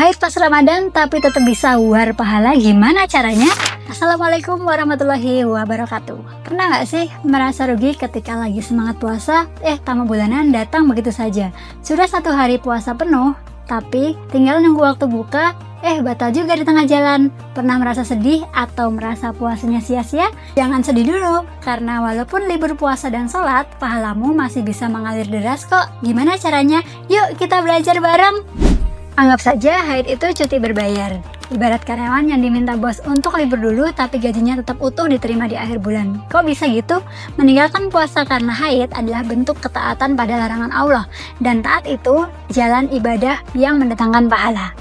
Haid pas Ramadan tapi tetap bisa war pahala, gimana caranya? Assalamualaikum warahmatullahi wabarakatuh. Pernah gak sih merasa rugi ketika lagi semangat puasa, tamu bulanan datang begitu saja? Sudah 1 hari puasa penuh, tapi tinggal nunggu waktu buka, batal juga di tengah jalan. Pernah merasa sedih atau merasa puasanya sia-sia? Jangan sedih dulu, karena walaupun libur puasa dan sholat, pahalamu masih bisa mengalir deras kok. Gimana caranya? Yuk kita belajar bareng! Anggap saja haid itu cuti berbayar. Ibarat karyawan yang diminta bos untuk libur dulu tapi gajinya tetap utuh diterima di akhir bulan. Kok bisa gitu? Meninggalkan puasa karena haid adalah bentuk ketaatan pada larangan Allah, dan taat itu jalan ibadah yang mendatangkan pahala.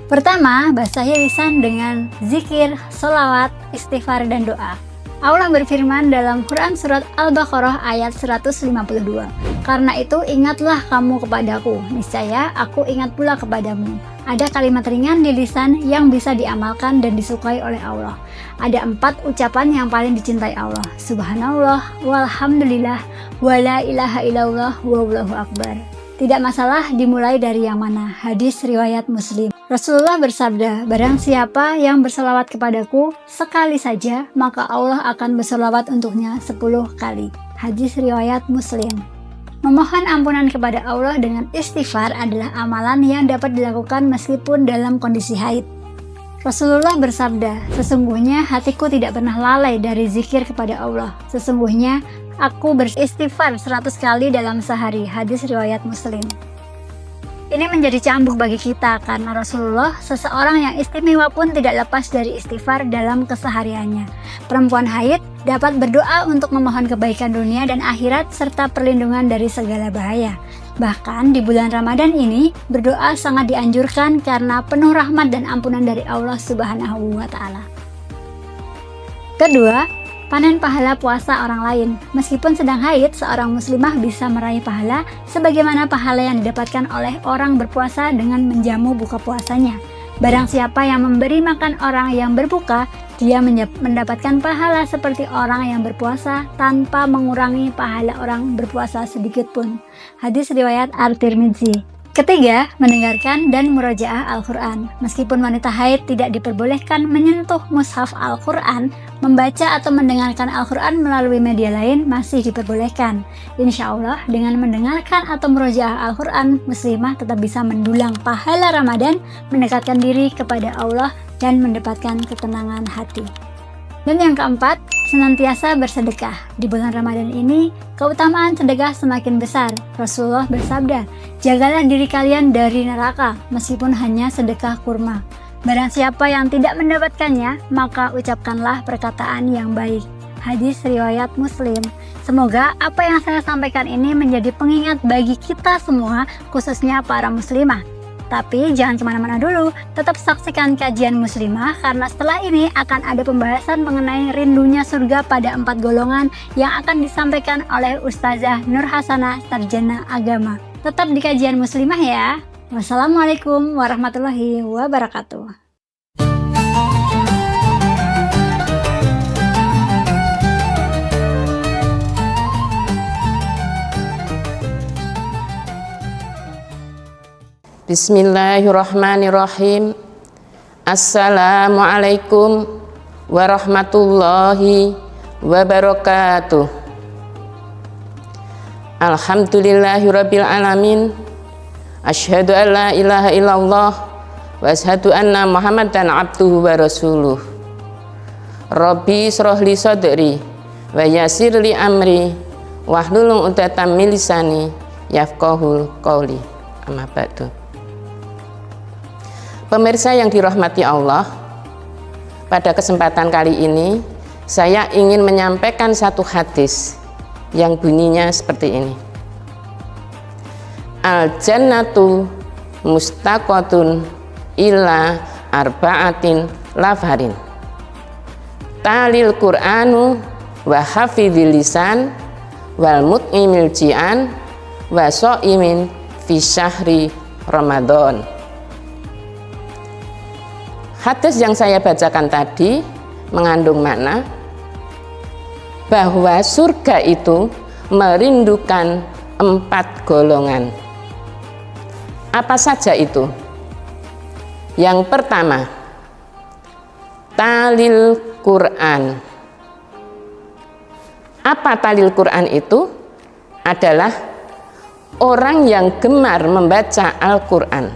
Pertama, basahi lisan dengan zikir, sholawat, istighfar, dan doa. Allah berfirman dalam Quran surat Al-Baqarah ayat 152. Karena itu ingatlah kamu kepadaku, niscaya aku ingat pula kepadamu. Ada kalimat ringan di lisan yang bisa diamalkan dan disukai oleh Allah. Ada 4 ucapan yang paling dicintai Allah. Subhanallah, walhamdulillah, wala ilaha illallah, wallahu akbar. Tidak masalah dimulai dari yang mana. Hadis riwayat Muslim. Rasulullah bersabda, barang siapa yang berselawat kepadaku sekali saja, maka Allah akan berselawat untuknya 10 kali. Hadis riwayat Muslim. Memohon ampunan kepada Allah dengan istighfar adalah amalan yang dapat dilakukan meskipun dalam kondisi haid. Rasulullah bersabda, sesungguhnya hatiku tidak pernah lalai dari zikir kepada Allah. Sesungguhnya aku beristighfar 100 kali dalam sehari. Hadis riwayat Muslim. Ini menjadi cambuk bagi kita karena Rasulullah seseorang yang istimewa pun tidak lepas dari istighfar dalam kesehariannya. Perempuan haid dapat berdoa untuk memohon kebaikan dunia dan akhirat serta perlindungan dari segala bahaya. Bahkan di bulan Ramadan ini berdoa sangat dianjurkan karena penuh rahmat dan ampunan dari Allah Subhanahu wa Ta'ala. Kedua, panen pahala puasa orang lain. Meskipun sedang haid, seorang muslimah bisa meraih pahala sebagaimana pahala yang didapatkan oleh orang berpuasa dengan menjamu buka puasanya. Barang siapa yang memberi makan orang yang berbuka, dia mendapatkan pahala seperti orang yang berpuasa tanpa mengurangi pahala orang berpuasa sedikit pun. Hadis riwayat At-Tirmidzi. Ketiga, mendengarkan dan murojaah Al-Quran. Meskipun wanita haid tidak diperbolehkan menyentuh mushaf Al-Quran, membaca atau mendengarkan Al-Quran melalui media lain masih diperbolehkan. Insya Allah, dengan mendengarkan atau murojaah Al-Quran, muslimah tetap bisa mendulang pahala Ramadan, mendekatkan diri kepada Allah, dan mendapatkan ketenangan hati. Dan yang keempat, senantiasa bersedekah. Di bulan Ramadan ini, keutamaan sedekah semakin besar. Rasulullah bersabda, jagalah diri kalian dari neraka, meskipun hanya sedekah kurma. Barang siapa yang tidak mendapatkannya, maka ucapkanlah perkataan yang baik. Hadis riwayat Muslim. Semoga apa yang saya sampaikan ini menjadi pengingat bagi kita semua, khususnya para muslimah. Tapi jangan kemana-mana dulu, tetap saksikan kajian muslimah karena setelah ini akan ada pembahasan mengenai rindunya surga pada 4 golongan yang akan disampaikan oleh Ustazah Nur Hasanah, Sarjana Agama. Tetap di kajian muslimah ya. Wassalamualaikum warahmatullahi wabarakatuh. Bismillahirrahmanirrahim. Assalamualaikum warahmatullahi wabarakatuh. Alhamdulillahirabbil alamin. Asyhadu an la ilaha illallah wa asyhadu anna Muhammadan abduhu wa rasuluh. Rabbi shrah li sadri wa yassir li amri wahlul 'uqdatam min lisani yafqahul qawli. Amma ba'du. Pemirsa yang dirahmati Allah, pada kesempatan kali ini saya ingin menyampaikan satu hadis yang bunyinya seperti ini. Al-jannatu mustaqatun illa arba'atin lafarin. Talil Qur'anu wa hafidhil lisan wal mut'imil ji'an wa sha'imin fi syahri Ramadan. Hadis yang saya bacakan tadi mengandung makna bahwa surga itu merindukan 4 golongan. Apa saja itu? Yang pertama, talil Quran. Apa talil Quran itu? Adalah orang yang gemar membaca Al-Quran.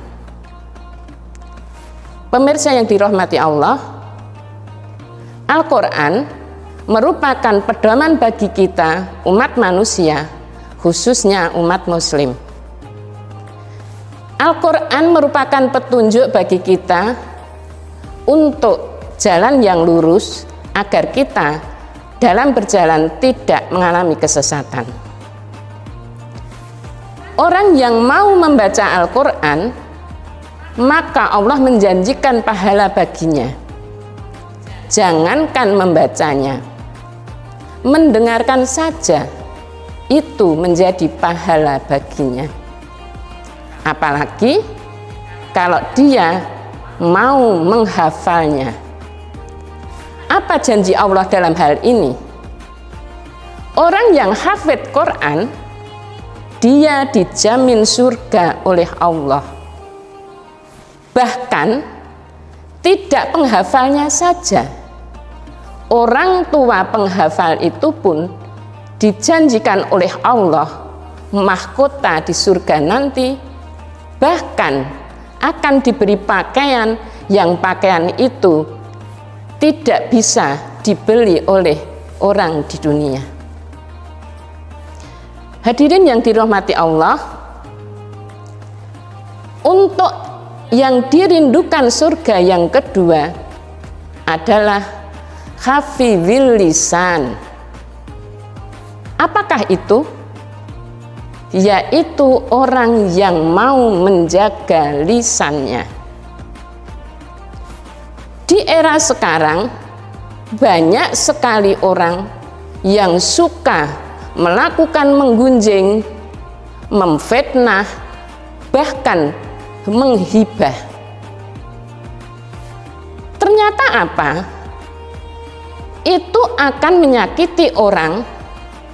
Pemirsa yang dirahmati Allah, Al-Quran merupakan pedoman bagi kita umat manusia, khususnya umat muslim. Al-Quran merupakan petunjuk bagi kita untuk jalan yang lurus agar kita dalam berjalan tidak mengalami kesesatan. Orang yang mau membaca Al-Quran, maka Allah menjanjikan pahala baginya. Jangankan membacanya, mendengarkan saja itu menjadi pahala baginya. Apalagi kalau dia mau menghafalnya. Apa janji Allah dalam hal ini? Orang yang hafid Quran, dia dijamin surga oleh Allah. Bahkan tidak penghafalnya saja, orang tua penghafal itu pun dijanjikan oleh Allah mahkota di surga nanti, bahkan akan diberi pakaian yang pakaian itu tidak bisa dibeli oleh orang di dunia. Hadirin yang dirahmati Allah, untuk yang dirindukan surga yang kedua adalah hafizil lisan. Apakah itu? Yaitu orang yang mau menjaga lisannya. Di era sekarang banyak sekali orang yang suka melakukan menggunjing, memfitnah, bahkan menghibah. Ternyata apa? Itu akan menyakiti orang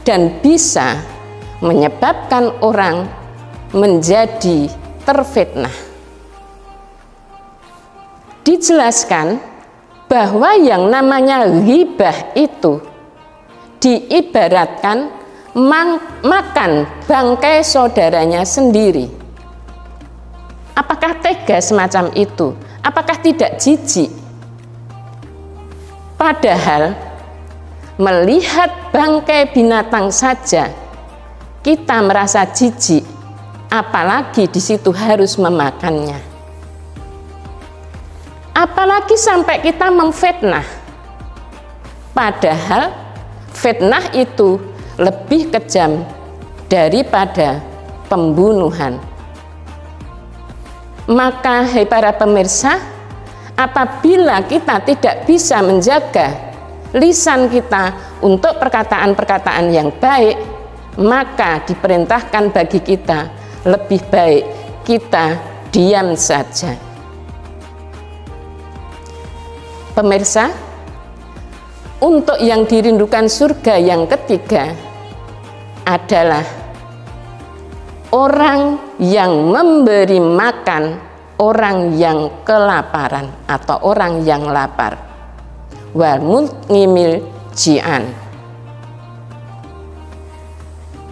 dan bisa menyebabkan orang menjadi terfitnah. Dijelaskan bahwa yang namanya ghibah itu diibaratkan makan bangkai saudaranya sendiri. Apakah tega semacam itu? Apakah tidak jijik? Padahal melihat bangkai binatang saja kita merasa jijik, apalagi di situ harus memakannya. Apalagi sampai kita memfitnah. Padahal fitnah itu lebih kejam daripada pembunuhan. Maka hai para pemirsa, apabila kita tidak bisa menjaga lisan kita untuk perkataan-perkataan yang baik, maka diperintahkan bagi kita lebih baik kita diam saja. Pemirsa, untuk yang dirindukan surga yang ketiga adalah orang yang memberi makan orang yang kelaparan atau orang yang lapar. Wal mut'imil ji'an.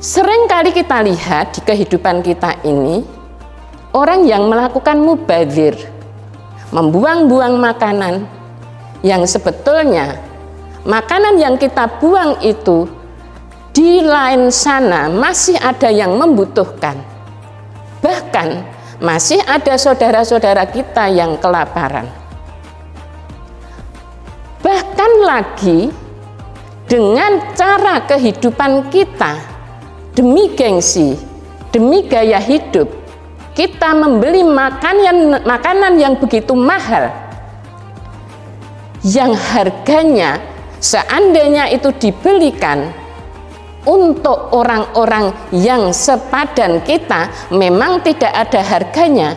Sering kali kita lihat di kehidupan kita ini, orang yang melakukan mubadzir, membuang-buang makanan, yang sebetulnya makanan yang kita buang itu di lain sana masih ada yang membutuhkan. Bahkan masih ada saudara-saudara kita yang kelaparan. Bahkan lagi dengan cara kehidupan kita, demi gengsi, demi gaya hidup, kita membeli makanan yang begitu mahal, yang harganya seandainya itu dibelikan untuk orang-orang yang sepadan kita memang tidak ada harganya,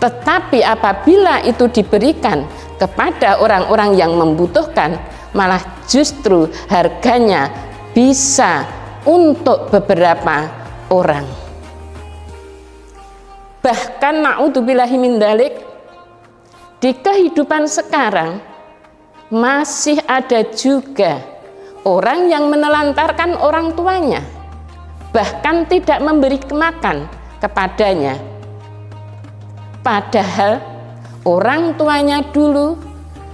tetapi apabila itu diberikan kepada orang-orang yang membutuhkan, malah justru harganya bisa untuk beberapa orang. Bahkan na'udzubillahi min dzalik, di kehidupan sekarang masih ada juga orang yang menelantarkan orang tuanya, bahkan tidak memberi makan kepadanya. Padahal orang tuanya dulu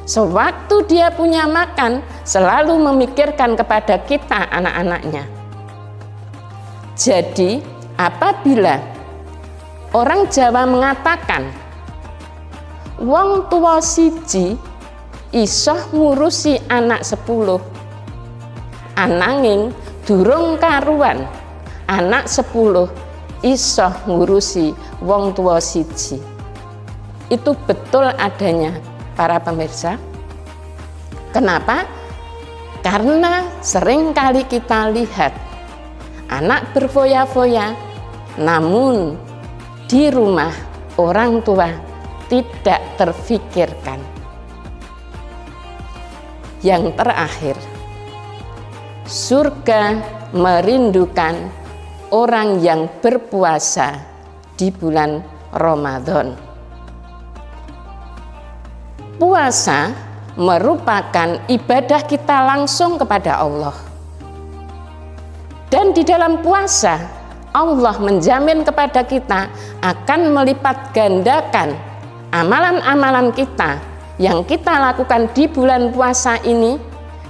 sewaktu dia punya makan selalu memikirkan kepada kita anak-anaknya. Jadi apabila orang Jawa mengatakan wong tua siji isoh ngurusi anak 10, ananging durung karuan anak 10 isoh ngurusi wong tua siji. Itu betul adanya para pemirsa. Kenapa? Karena seringkali kita lihat anak berfoya-foya, namun di rumah orang tua tidak terfikirkan. Yang terakhir, surga merindukan orang yang berpuasa di bulan Ramadan. Puasa merupakan ibadah kita langsung kepada Allah. Dan di dalam puasa, Allah menjamin kepada kita akan melipat gandakan amalan-amalan kita yang kita lakukan di bulan puasa ini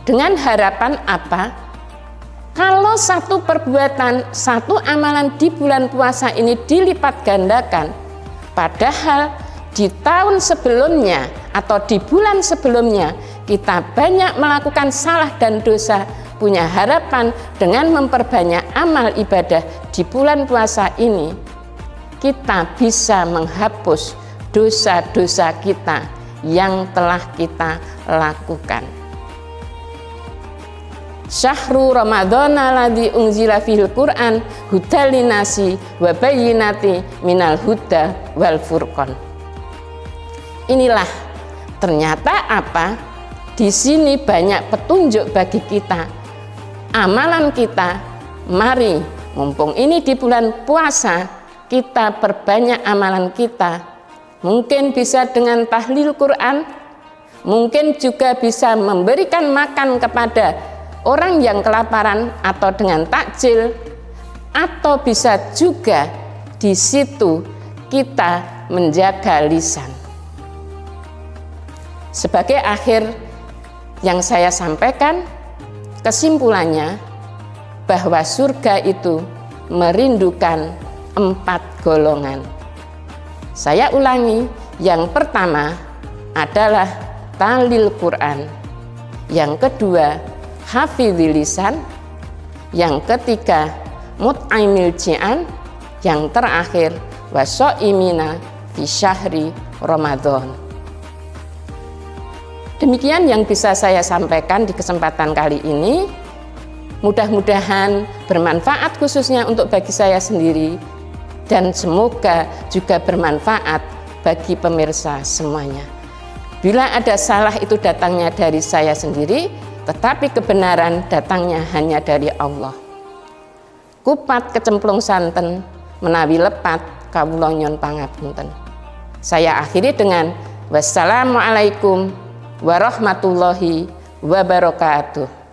dengan harapan apa? Kalau satu perbuatan, satu amalan di bulan puasa ini dilipat gandakan, padahal di tahun sebelumnya atau di bulan sebelumnya kita banyak melakukan salah dan dosa, punya harapan dengan memperbanyak amal ibadah di bulan puasa ini kita bisa menghapus dosa-dosa kita yang telah kita lakukan. Syahru Ramadhan alladzi unzila fihil Qur'an hudal linnasi wa bayyinati minal huda wal furqan. Inilah ternyata apa? Di sini banyak petunjuk bagi kita. Amalan kita, mari mumpung ini di bulan puasa, kita perbanyak amalan kita. Mungkin bisa dengan tahlil Quran, mungkin juga bisa memberikan makan kepada orang yang kelaparan atau dengan takjil, atau bisa juga di situ kita menjaga lisan. Sebagai akhir yang saya sampaikan, kesimpulannya bahwa surga itu merindukan 4 golongan. Saya ulangi, yang pertama adalah tahlil Quran, yang kedua hafidhil lisan, yang ketiga mut'aimil ji'an, yang terakhir wasoimina fi syahri Ramadan. Demikian yang bisa saya sampaikan di kesempatan kali ini. Mudah-mudahan bermanfaat khususnya untuk bagi saya sendiri, dan semoga juga bermanfaat bagi pemirsa semuanya. Bila ada salah itu datangnya dari saya sendiri, tetapi kebenaran datangnya hanya dari Allah. Kupat kecemplung santen menawi lepat kawula nyuwun pangapunten. Saya akhiri dengan wassalamualaikum warahmatullahi wabarakatuh.